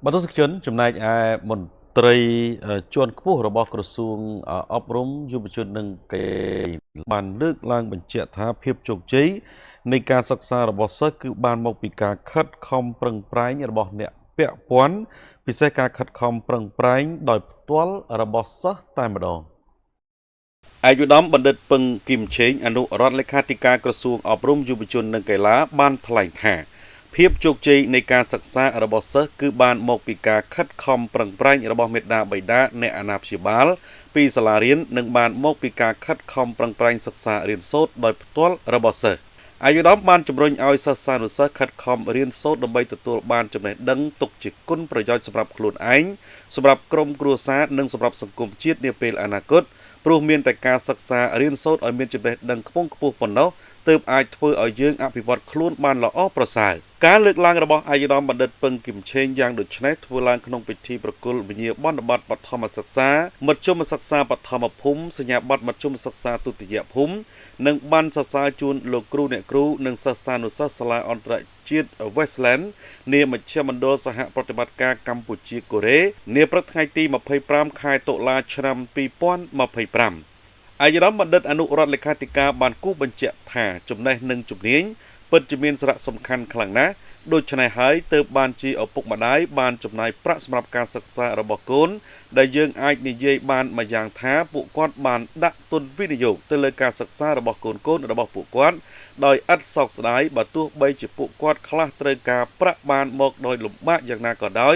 បទសជនចំណែកឯមន្ត្រីជាន់ខ្ពស់របស់ក្រសួងអប់រំយុវជននិងកីឡាបានលើកឡើងបញ្ជាក់ថាភាពជោគជ័យនៃការសិក្សារបស់សិស្សគឺបានមកពីការខិតខំប្រឹងប្រែងរបស់អ្នកពាក់ព័ន្ធពិសេសការខិតខំប្រឹងប្រែងដោយផ្ទាល់របស់សិស្សតែម្ដងឯកឧត្តមបណ្ឌិតពឹងគឹមឆេងអនុរដ្ឋលេខាធិការក្រសួងអប់រំយុវជននិងកីឡាបានថ្លែងថាភាពជោគជ័យនៃការសិក្សារបស់សិស្សគឺបានមកពីការខិតខំប្រឹងប្រែងរបស់មេដាបៃតាអ្នកអាណាព្យាបាលពីសាលារៀននិងបានមកពីការខិតខំប្រឹងប្រែងសិក្សារៀនសូត្រដោយផ្ទាល់របស់សិស្សអាយុដំបានជំរុញឲ្យសិស្សានុសិស្សខិតខំរៀនសូត្រដើម្បីទទួលបានចំណេះដឹងទុកជាគុណប្រយោជន៍សម្រាប់ខ្លួនឯងសម្រាប់ក្រុមគ្រួសារនិងសម្រាប់សង្គមជាតិនាពេលអនាគតព្រោះមានតែការសិក្សារៀនសូត្រឲ្យមានចំណេះដឹងខ្ពង់ខ្ពស់ប៉ុណ្ណោះទើបអាចធ្វើឲ្យយើងអភិវឌ្ឍខ្លួនបានល្អប្រសើរការលើកឡើងរបស់អាយុដំបណ្ឌិតពឹងគឹមឆេងយ៉ាងដូចនេះធ្វើឡើងក្នុងពិធីប្រគល់វិញ្ញាបនបត្របឋមសិក្សាមធ្យមសិក្សាបឋមភូមិសញ្ញាបត្រមធ្យមសិក្សាទុតិយភូមិនិងបានសរសើរជូនលោកគ្រូអ្នកគ្រូនិងសិស្សានុសិស្សសាលាអន្តរជាតិ Westland នាមជ្ឈមណ្ឌលសហប្រតិបត្តិការកម្ពុជាកូរ៉េនាព្រឹកថ្ងៃទី25ខែតុលាឆ្នាំ2025អាយរ៉មបណ្ឌិតអនុរដ្ឋលេខាធិការបានគូបញ្ជាក់ថាចំណេះនិងជំនាញពិតជាមានសារៈសំខាន់ខ្លាំងណាស់ដូច្នេះហើយទើបបានជាឪពុកម្ដាយបានចំណាយប្រាក់សម្រាប់ការសិក្សារបស់កូនដែលយើងអាចនិយាយបានមួយយ៉ាងថាពួកគាត់បានដាក់ទុនវិនិយោគទៅលើការសិក្សារបស់កូនរបស់ពួកគាត់ដោយឥតសោកស្ដាយបើទោះបីជាពួកគាត់ខ្លះត្រូវការប្រាក់បានមកដោយលំបាកយ៉ាងណាក៏ដោយ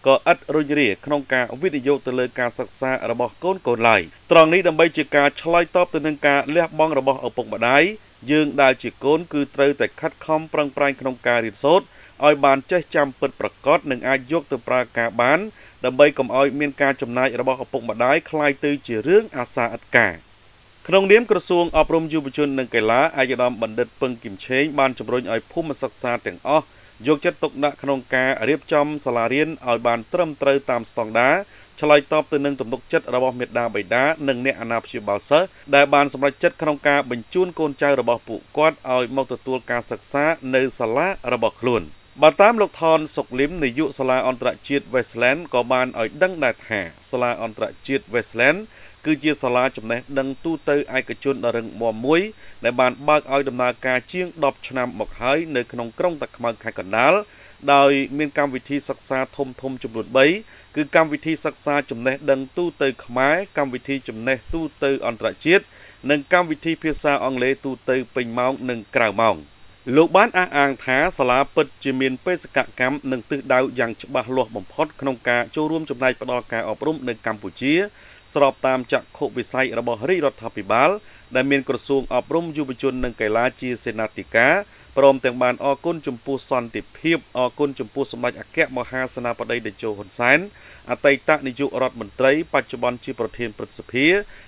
ក៏ឥតរុញរាក្នុងការវិនិយោគទៅលើការសិក្សារបស់កូនឡើយត្រង់នេះដើម្បីជាការឆ្លើយតបទៅនឹងការលះបង់របស់ឪពុកម្ដាយយើងដែលជាកូនគឺត្រូវតែខិតខំប្រឹងប្រែងក្នុងការរៀនសូត្រឲ្យបានចេះចាំពិតប្រាកដនិងអាចយកទៅប្រើការបានដើម្បីកុំឲ្យមានការចំណាយរបស់ឪពុកម្ដាយคล้ายទៅជារឿងអាសាឥតការក្នុងនាមក្រសួងអប់រំយុវជននិងកីឡាអាយដាមបណ្ឌិតពឹងគឹមឆេងបានជំរុញឲ្យភូមិសិក្សាទាំងអស់យកចិត្តទុកដាក់ក្នុងការរៀបចំសាលារៀនឲ្យបានត្រឹមត្រូវតាមស្តង់ដារឆ្លើយតបទៅនឹងទំនុកចិត្តរបស់មេដាបៃតានិងអ្នកអាណាព្យាបាលសិស្សដែលបានសម្រេចចិត្តក្នុងការបញ្ជូនកូនចៅរបស់ពួកគាត់ឲ្យមកទទួលការសិក្សានៅសាលារបស់ខ្លួនបើតាមលោកថនសុកលឹមនាយកសាលាអន្តរជាតិ Westland ក៏បានឲ្យដឹងដែរថាសាលាអន្តរជាតិ Westland គឺជាសាលាចំណេះដឹងទូទៅឯកជនដ៏រឹងមាំមួយដែលបានបើកឲ្យដំណើរការជាង10ឆ្នាំមកហើយនៅក្នុងក្រុងតាខ្មៅខេត្តកណ្ដាលដោយមានកម្មវិធីសិក្សាធំចំនួន3គឺកម្មវិធីសិក្សាចំណេះដឹងទូទៅខ្មែរកម្មវិធីចំណេះទូទៅអន្តរជាតិនិងកម្មវិធីភាសាអង់គ្លេសទូទៅពេញម៉ោងនិងក្រៅម៉ោងលោកបានអះអាងថាសាលាពិតជាមានបេសកកម្មនិងទិសដៅយ៉ាងច្បាស់លាស់បំផុតក្នុងការចូលរួមចំណែកផ្តល់ការអប់រំនៅកម្ពុជាស្របតាមចក្ខុវិស័យរបស់រាជរដ្ឋាភិបាលដែលមានក្រសួងអប់រំយុវជននិងកីឡាជាសេនាធិការព្រមទាំងបានអរគុណចំពោះសន្តិភាពអរគុណចំពោះសម្ដេចអគ្គមហាសេនាបតីតេជោហ៊ុនសែនអតីតនាយករដ្ឋមន្ត្រីបច្ចុប្បន្នជាប្រធានព្រឹទ្ធសភា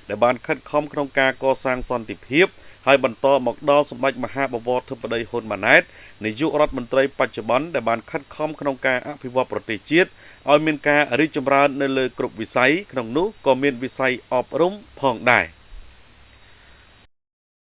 ដែលបានខិតខំក្នុងការកសាងសន្តិភាពហើយបន្តមកដល់សម្ដេចមហាបវរធិបតីហ៊ុនម៉ាណែតនាយករដ្ឋមន្ត្រីបច្ចុប្បន្នដែលបានខិតខំក្នុងការអភិវឌ្ឍប្រទេសជាតិឲ្យមានការរីកចម្រើននៅលើគ្រប់វិស័យក្នុងនោះក៏មានវិស័យអប់រំផងដែរ